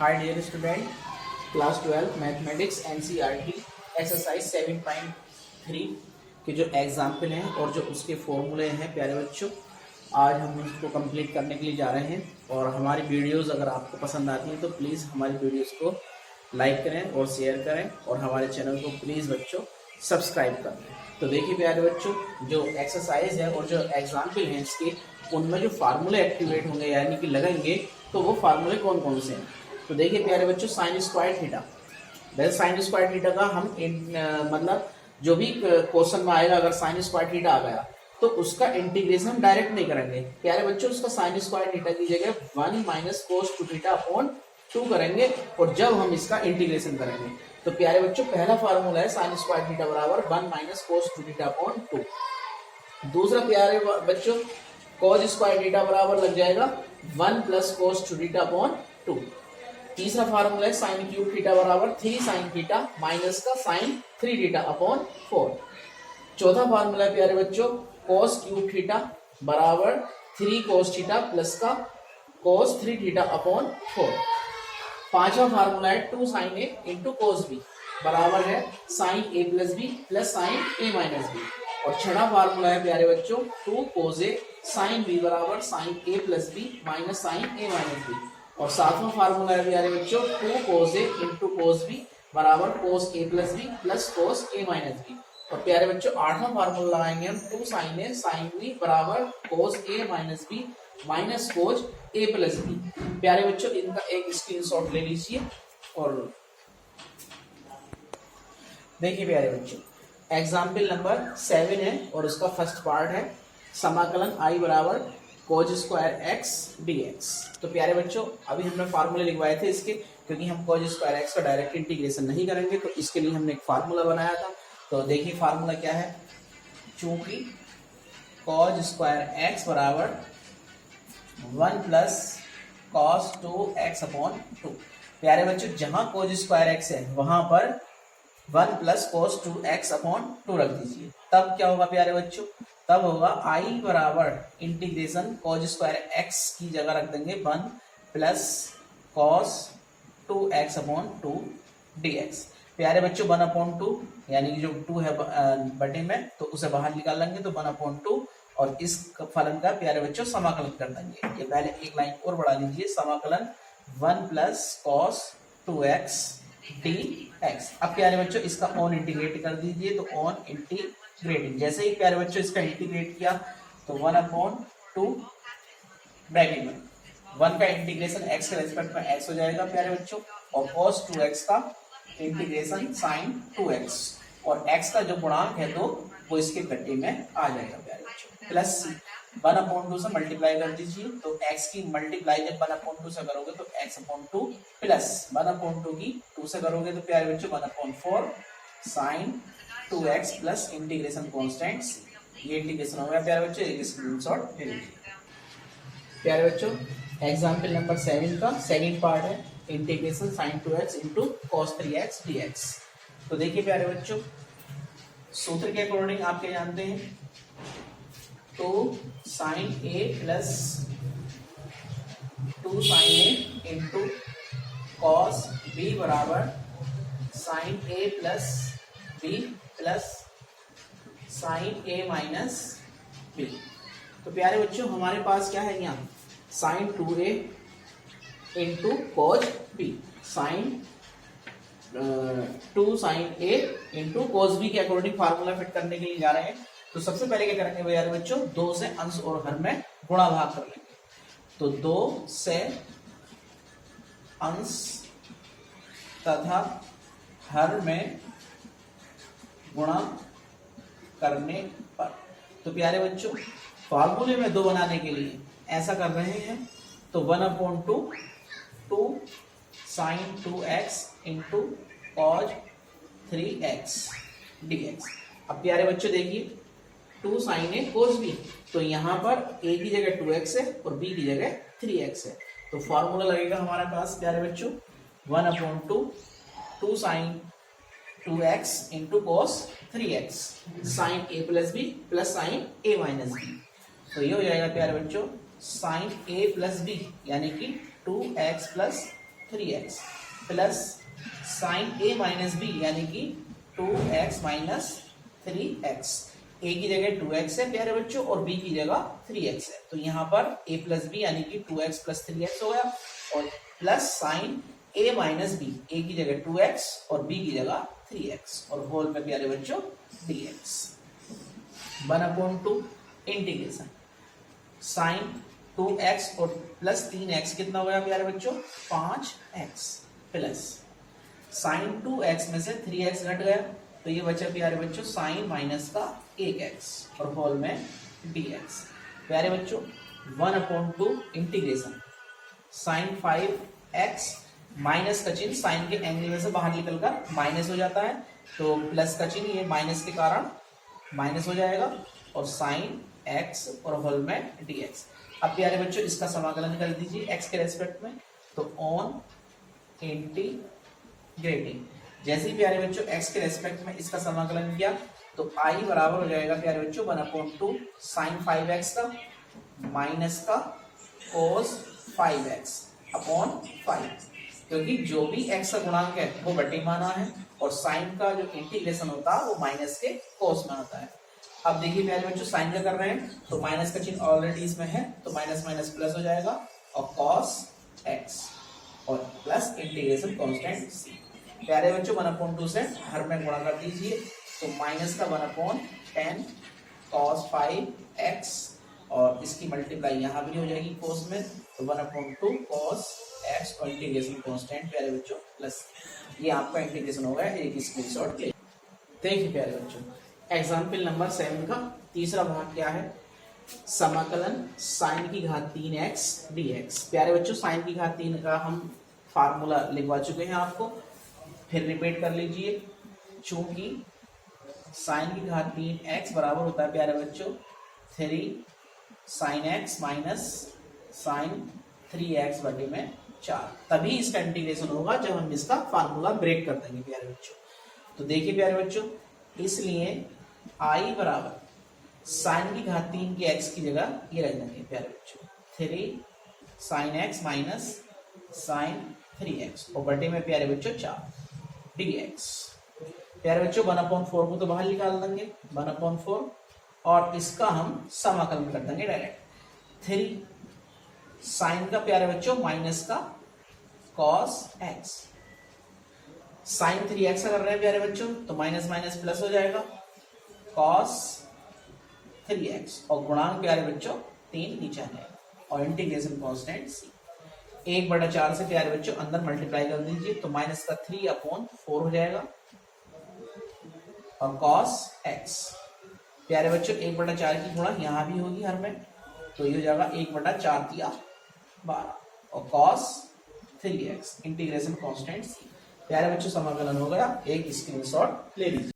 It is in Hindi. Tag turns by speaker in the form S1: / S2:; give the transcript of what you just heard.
S1: हाय dear student, class 12 mathematics NCERT exercise 7.3 के जो एग्जाम्पल हैं और जो उसके फॉर्मूले हैं प्यारे बच्चों, आज हम उसको कंप्लीट करने के लिए जा रहे हैं। और हमारी वीडियोस अगर आपको पसंद आती हैं तो प्लीज़ हमारी वीडियोस को लाइक करें और शेयर करें और हमारे चैनल को प्लीज़ बच्चों सब्सक्राइब करें। तो देखिए प्यारे बच्चों, जो एक्सरसाइज है और जो एग्जाम्पल हैं इसके, उनमें जो फार्मूले एक्टिवेट होंगे यानी कि लगेंगे, तो वो फार्मूले कौन कौन से हैं। तो देखिए प्यारे बच्चों, साइन स्क्वायर थीटा, वैसे साइन स्क्वायर थीटा का हम मतलब जो भी क्वेश्चन में आएगा, अगर साइन स्क्वायर थीटा आ गया तो उसका इंटीग्रेशन हम डायरेक्ट नहीं करेंगे प्यारे बच्चों। उसका साइन स्क्वायर थीटा की जगह 1 minus cos two theta upon 2 करेंगे और जब हम इसका इंटीग्रेशन करेंगे तो प्यारे बच्चों पहला फार्मूला है साइन स्क्वायर थीटा बराबर 1 minus cos two theta upon 2। दूसरा प्यारे बच्चों कॉस स्क्वायर थीटा बराबर लग जाएगा 1 plus cos two theta upon 2। तीसरा फार्मूला है साइन क्यूब थीटा बराबर 3 साइन थीटा माइनस का साइन 3 थीटा अपॉन 4। चौथा फार्मूला है प्यारे बच्चों cos क्यूब थीटा बराबर 3 cos थीटा प्लस का cos 3 थीटा अपॉन 4। पांचवा फार्मूला है 2 sin a into cos b बराबर है sin a plus b plus sin a minus b। और छठा फार्मूला है प्यारे बच्चों 2 cos a sin b बराबर sin a plus b minus sin a minus b। और सातवां फार्मूला है प्यारे बच्चों 2 cos a into cos b बराबर cos a plus b plus cos a minus b। और प्यारे बच्चों आठवां फार्मूला लगाएंगे हम 2 sin a sin b बराबर cos a minus b minus cos a plus b। प्यारे बच्चों इनका एक स्क्रीनशॉट ले लीजिए और देखिए प्यारे बच्चों, एग्जाम्पल नंबर 7 है और उसका फर्स्ट पार्ट है समाकलन I बराबर cos स्क्वायर x dx। तो प्यारे बच्चों अभी हमने फार्मूले लिखवाए थे इसके, क्योंकि हम cos स्क्वायर x का डायरेक्ट इंटीग्रेशन नहीं करेंगे तो इसके लिए हमने एक फार्मूला बनाया था। तो देखिए फार्मूला क्या है, चूंकि cos स्क्वायर x बराबर 1 प्लस cos 2x अपॉन 2। प्यारे बच्चों जहां cos स्क्वायर x है वहां पर 1 प्लस cos 2x अपॉन 2 रख दीजिए। तब क्या होगा प्यारे बच्चों, तब होगा I बराबर इंटीग्रेशन cos स्क्वायर x की जगह रख देंगे 1 plus cos 2x upon 2 dx। प्यारे बच्चों 1 अपॉन 2 यानी कि जो 2 है बटे में तो उसे बाहर निकाल लेंगे तो 1 अपॉन 2 और इस फलन का प्यारे बच्चों समाकलन कर देंगे। ये पहले एक लाइन और बढ़ा लीजिए, समाकलन 1 प्लस cos 2x dx। अब प्यारे बच्चों इसका ऑन इंटीग्रेट कर दीजिए, तो ऑन इंटीग्रेटिंग जैसे ही प्यारे बच्चों इसका इंटीग्रेट किया तो 1 अपॉन 2 ब्रैकेट में 1 का इंटीग्रेशन x के रेस्पेक्ट में x हो जाएगा प्यारे बच्चों, और cos 2x का इंटीग्रेशन sin 2x और x का जो गुणांक है तो वो इसके कट्टे में आ जाएगा प्यारे बच्चों, प्लस 1 अपॉन 2 से मल्टीप्लाई कर दीजिए तो x की मल्टीप्लाई जब 1 अपॉन 2 से करोगे तो x अपॉन 2 प्लस 1 अपॉन 2 की 2 से करोगे तो प्यारे बच्चों 1 upon 4 sin 2x plus integration constants. ये इंटीग्रेशन हो गया प्यारे बच्चों, एक स्क्रीनशॉट ले लीजिए। प्यारे बच्चों एग्जाम्पल नंबर 7 का सेकंड पार्ट है integration sin 2x into cos 3x dx। तो देखिए प्यारे बच्चों सूत्र के अकॉर्डिंग आप क्या जानते हैं, तो sin a plus 2 sin a into cos b बराबर sin a plus b plus sin a minus b। तो प्यारे बच्चों हमारे पास क्या है यहाँ sin 2a into cos b, sin 2 sin a into cos b के अकॉर्डिंग फार्मूला फिट करने के लिए जा रहे हैं। तो सबसे पहले क्या करेंगे भैया बच्चों, 2 से अंश और हर में गुणा भाग कर लेंगे। तो 2 से अंश तथा हर में गुणा करने पर, तो प्यारे बच्चों फार्मूले में 2 बनाने के लिए ऐसा कर रहे हैं, तो 1 upon 2 sin 2x into cos 3x dx। अब प्यारे बच्चों देखिए 2 sin a cos b, तो यहाँ पर a की जगह 2x है और b की जगह 3x है, तो फॉर्मूला लगेगा हमारे पास प्यारे बच्चों 1 upon 2 sin 2x into cos 3x sin a plus b plus sin a minus b। तो ये हो जाएगा प्यारे बच्चों साइन a प्लस बी यानी कि 2x plus 3x plus sine a minus B यानी कि 2x माइनस 3x। a की जगह 2x है प्यारे बच्चों और b की जगह 3x है, तो यहाँ पर a प्लस बी यानी कि 2x प्लस 3x हो गया और plus sine a minus B, a की जगह 2x और b की जगह 3x और होल में प्यारे बच्चों dx 1/2 इंटीग्रेशन साइन 2x और प्लस 3x कितना हो गया प्यारे बच्चों 5x प्लस साइन 2x में से 3x घट गया तो ये बचा प्यारे बच्चों साइन माइनस का 1x और होल में dx। प्यारे बच्चों 1/2 इंटीग्रेशन साइन 5x माइनस का चिन्ह साइन के एंगल में से बाहर निकलकर माइनस हो जाता है, तो प्लस का चिन्ह ये माइनस के कारण माइनस हो जाएगा और साइन x और होल में dx। अब प्यारे बच्चों इसका समाकलन कर दीजिए x के रेस्पेक्ट में, तो ऑन इंटीग्रेटिंग जैसे ही प्यारे बच्चों x के रेस्पेक्ट में इसका समाकलन किया तो i बराबर हो जाएगा प्यारे बच्चों 1/2 साइन 5x का माइनस का cos 5x अपॉन 5, क्योंकि जो भी x का गुणांक है वो बटे माना है और साइन का जो इंटीग्रेशन होता है वो माइनस के cos में होता है। अब देखिए प्यारे बच्चों साइन का कर रहे हैं तो माइनस का चिन्ह ऑलरेडी इसमें है तो माइनस माइनस प्लस हो जाएगा और cos x और प्लस इंटीग्रेशन कांस्टेंट c। प्यारे बच्चों 1/2 से हर में गुणा कर दीजिए तो माइनस का 1/10 cos 5x और इसकी मल्टीप्लाई यहाँ भी हो जाएगी cos में, तो 1/2 cos x और इंटीग्रेशन कांस्टेंट प्यारे बच्चों प्लस ये आपका इंटीग्रेशन होगा। एक स्क्रीनशॉट ले देखिए प्यारे बच्चों एग्जाम्पल नंबर 7 का तीसरा भाग क्या है, समाकलन साइन की घात 3x dx। प्यारे बच्चों साइन की घात 3 का हम फार्मूला लिखवा चुके हैं, आपको फिर रिपीट कर लीजिए। चूंकि साइन की घात 3x बराबर होता है प्यारे बच्चों 3 sign x minus sign 3x बटे में 4, तभी इसका इंटीग्रेशन होगा जब हम इसका फार्मूला ब्रेक कर देंगे प्यारे बच्चों। तो देखिए प्यारे बच्चों इसलिए i बराबर साइन की घात 3 के x की जगह ये रख देंगे प्यारे बच्चों 3 sign x minus sign 3x और बटे में प्यारे बच्चों 4 dx। प्यारे बच्चों 1/4 को तो बाहर निकाल देंगे 1/4 और इसका हम समाकलन कर देंगे डायरेक्ट 3 साइन का प्यारे बच्चों माइनस का cos x साइन 3x कर रहे हैं प्यारे बच्चों तो माइनस माइनस प्लस हो जाएगा cos 3x और गुणांक प्यारे बच्चों 3 नीचे है और इंटीग्रेशन कांस्टेंट c 1/4 से प्यारे बच्चों अंदर मल्टीप्लाई कर दीजिए तो माइनस का 3/4 हो जाएगा और cos x प्यारे बच्चों 1/4 की गुणा यहाँ भी होगी हर में, तो ये हो जाएगा 1/4 या 12 और cos 3x integration constant c। प्यारे बच्चों समाकलन हो गया, एक स्क्रीनशॉट ले लीजिए।